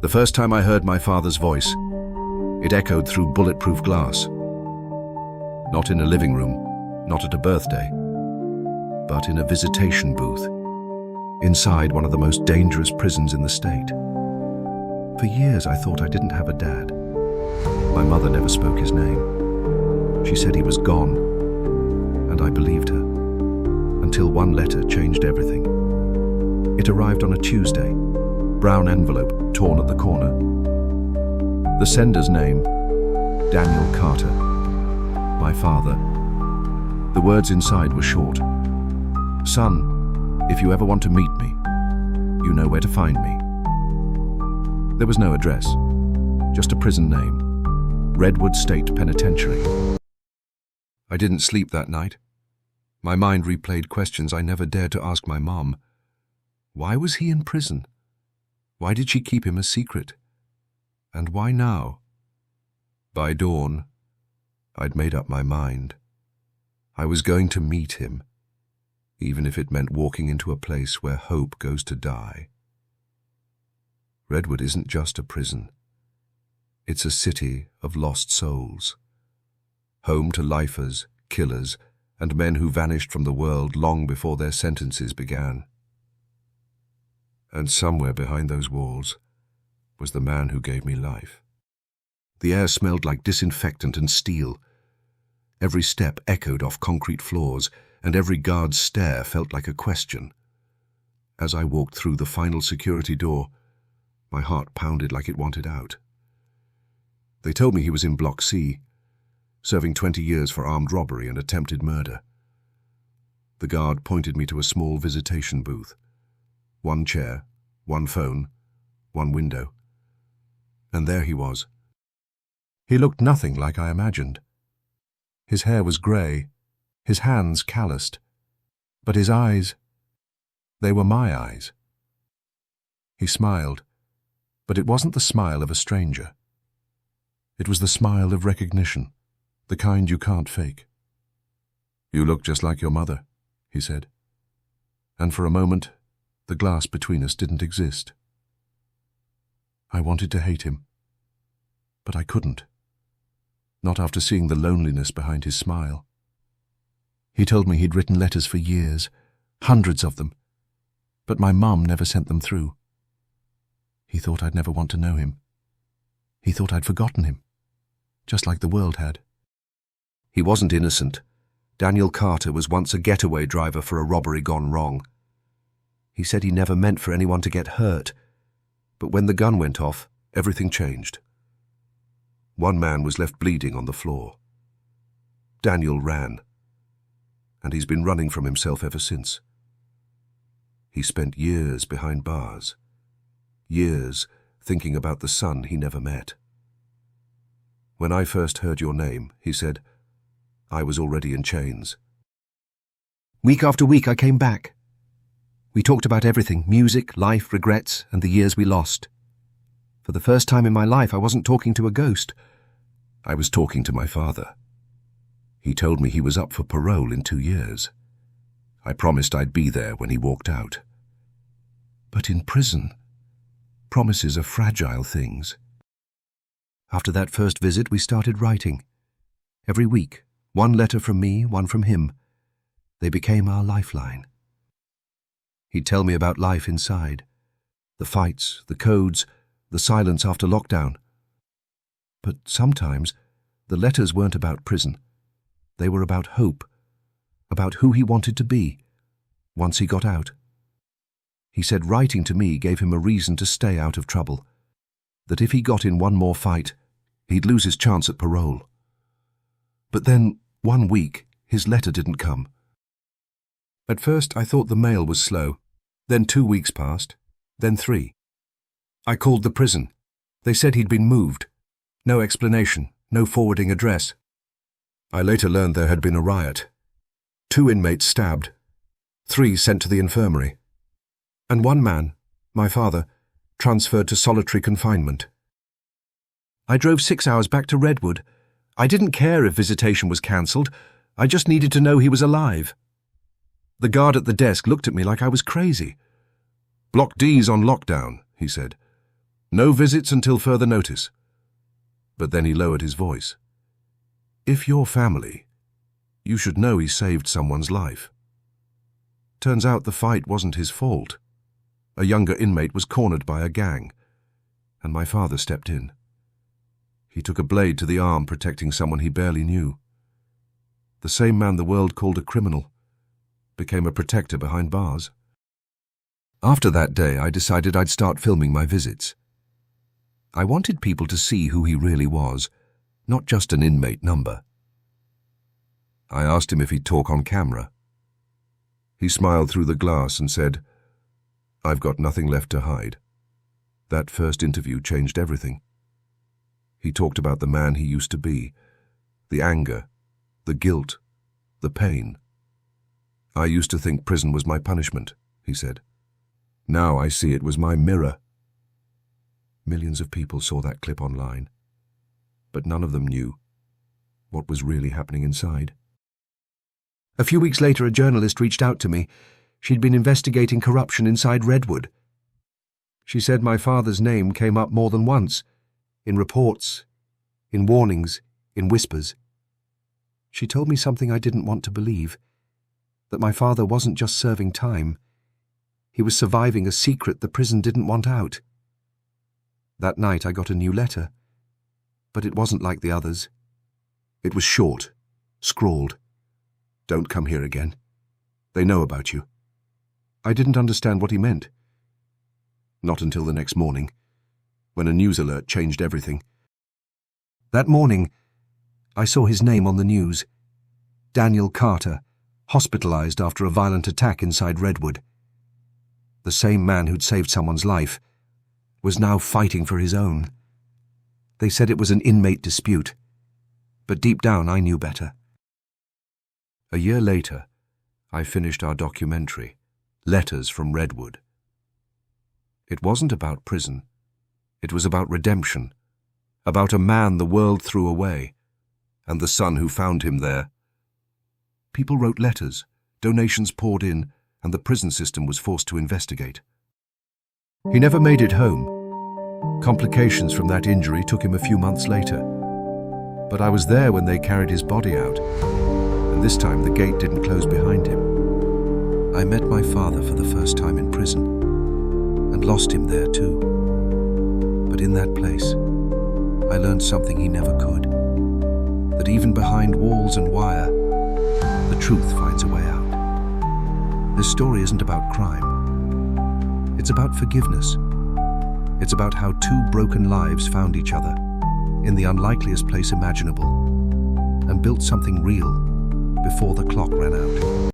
The first time I heard my father's voice, it echoed through bulletproof glass. Not in a living room, not at a birthday, but in a visitation booth, inside one of the most dangerous prisons in the state. For years I thought I didn't have a dad. My mother never spoke his name. She said he was gone, and I believed her, until one letter changed everything. It arrived on a Tuesday, brown envelope torn at the corner. The sender's name, Daniel Carter, my father. The words inside were short. Son, if you ever want to meet me, you know where to find me. There was no address, just a prison name, Redwood State Penitentiary. I didn't sleep that night. My mind replayed questions I never dared to ask my mom. Why was he in prison? Why did she keep him a secret? And why now? By dawn, I'd made up my mind. I was going to meet him, even if it meant walking into a place where hope goes to die. Redwood isn't just a prison. It's a city of lost souls, home to lifers, killers, and men who vanished from the world long before their sentences began. And somewhere behind those walls was the man who gave me life. The air smelled like disinfectant and steel. Every step echoed off concrete floors, and every guard's stare felt like a question. As I walked through the final security door, my heart pounded like it wanted out. They told me he was in Block C, serving 20 years for armed robbery and attempted murder. The guard pointed me to a small visitation booth. One chair, one phone, one window. And there he was. He looked nothing like I imagined. His hair was grey, his hands calloused, but his eyes, they were my eyes. He smiled, but it wasn't the smile of a stranger. It was the smile of recognition, the kind you can't fake. "You look just like your mother," he said. And for a moment, the glass between us didn't exist. I wanted to hate him, but I couldn't. Not after seeing the loneliness behind his smile. He told me he'd written letters for years, hundreds of them, but my mum never sent them through. He thought I'd never want to know him. He thought I'd forgotten him, just like the world had. He wasn't innocent. Daniel Carter was once a getaway driver for a robbery gone wrong. He said he never meant for anyone to get hurt, but when the gun went off, everything changed. One man was left bleeding on the floor. Daniel ran, and he's been running from himself ever since. He spent years behind bars, years thinking about the son he never met. When I first heard your name, he said, I was already in chains. Week after week I came back. We talked about everything, music, life, regrets, and the years we lost. For the first time in my life, I wasn't talking to a ghost. I was talking to my father. He told me he was up for parole in 2 years. I promised I'd be there when he walked out. But in prison, promises are fragile things. After that first visit, we started writing. Every week, one letter from me, one from him. They became our lifeline. He'd tell me about life inside, the fights, the codes, the silence after lockdown. But sometimes, the letters weren't about prison. They were about hope, about who he wanted to be, once he got out. He said writing to me gave him a reason to stay out of trouble, that if he got in one more fight, he'd lose his chance at parole. But then, one week, his letter didn't come. At first, I thought the mail was slow. Then 2 weeks passed, then 3. I called the prison. They said he'd been moved. No explanation, no forwarding address. I later learned there had been a riot. 2 inmates stabbed, 3 sent to the infirmary. And one man, my father, transferred to solitary confinement. I drove 6 hours back to Redwood. I didn't care if visitation was cancelled. I just needed to know he was alive. The guard at the desk looked at me like I was crazy. "Block D's on lockdown," he said. No visits until further notice. But then he lowered his voice. If you're family, you should know he saved someone's life. Turns out the fight wasn't his fault. A younger inmate was cornered by a gang, and my father stepped in. He took a blade to the arm, protecting someone he barely knew. The same man the world called a criminal became a protector behind bars. After that day, I decided I'd start filming my visits. I wanted people to see who he really was, not just an inmate number. I asked him if he'd talk on camera. He smiled through the glass and said, "I've got nothing left to hide." That first interview changed everything. He talked about the man he used to be, the anger, the guilt, the pain. "I used to think prison was my punishment," he said. "Now I see it was my mirror." Millions of people saw that clip online, but none of them knew what was really happening inside. A few weeks later, a journalist reached out to me. She'd been investigating corruption inside Redwood. She said my father's name came up more than once, in reports, in warnings, in whispers. She told me something I didn't want to believe, that my father wasn't just serving time. He was surviving a secret the prison didn't want out. That night I got a new letter, but it wasn't like the others. It was short, scrawled. "Don't come here again. They know about you." I didn't understand what he meant. Not until the next morning, when a news alert changed everything. That morning, I saw his name on the news. Daniel Carter, hospitalized after a violent attack inside Redwood. The same man who'd saved someone's life was now fighting for his own. They said it was an inmate dispute, but deep down I knew better. A year later, I finished our documentary, Letters from Redwood. It wasn't about prison. It was about redemption, about a man the world threw away, and the son who found him there. People wrote letters, donations poured in, and the prison system was forced to investigate. He never made it home. Complications from that injury took him a few months later. But I was there when they carried his body out, and this time the gate didn't close behind him. I met my father for the first time in prison, and lost him there too. But in that place, I learned something he never could, that even behind walls and wire, the truth finds a way out. This story isn't about crime. It's about forgiveness. It's about how two broken lives found each other in the unlikeliest place imaginable and built something real before the clock ran out.